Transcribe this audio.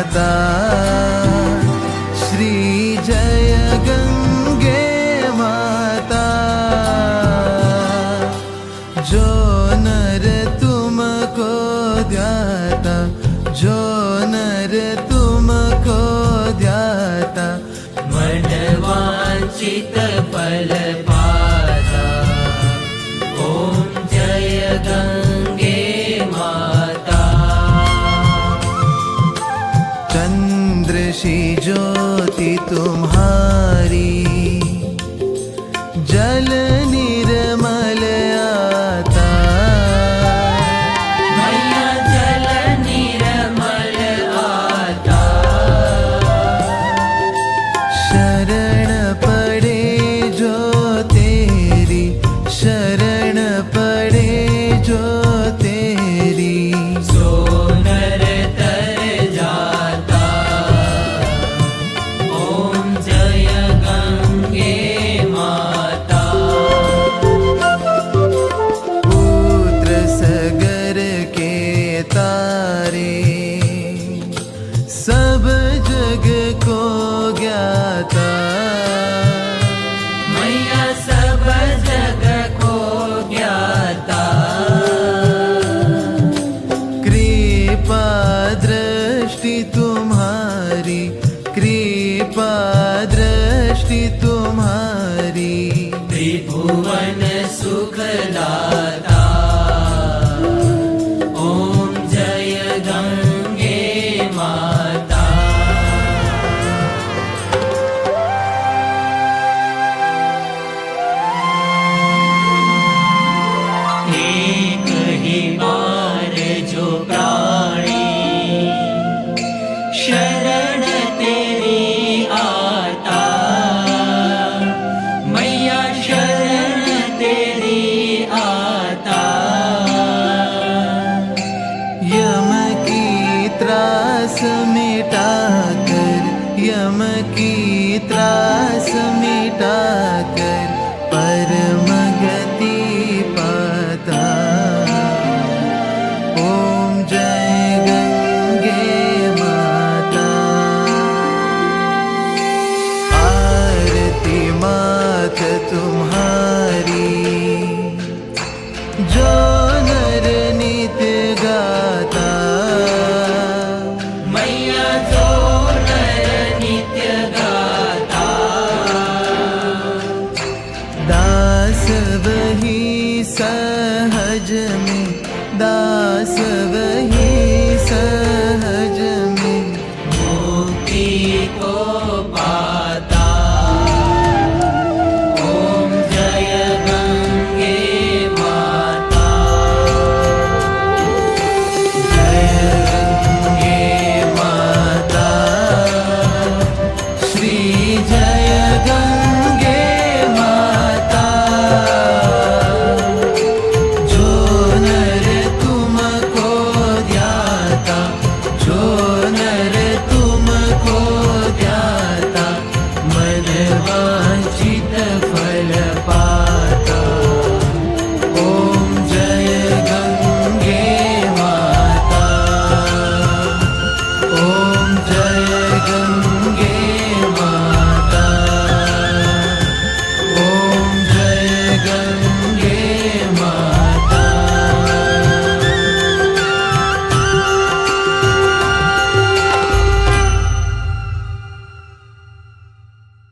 माता श्री जय गंगे माता। जो नर तुमको ध्याता, जो नर तुमको ध्याता, मन वांछित फल पाता। ओम जय गंगे माता। चंद्र सी ज्योति तुम्हारी, जल निर्मल आता। मैया जल निर्मल आता। शरण पड़े जो तेरी, शरण पड़े जो तेरी, सो नर तर जाता। ओम जय गंगे माता। पुत्र सगर के तारे, सब जग को ज्ञाता। मैया सब जग को ज्ञाता। कृपा दृष्टि तुम्हारी, कृपा दृष्टि तुम्हारी, त्रिभुवन सुखदाता। ओम जय गंगे माता। एक ही बार जो प्राणी शरण तेरी आता। मैया शरण तेरी आता। यम की त्रास मिटा कर, यम की त्रास मिटा कर,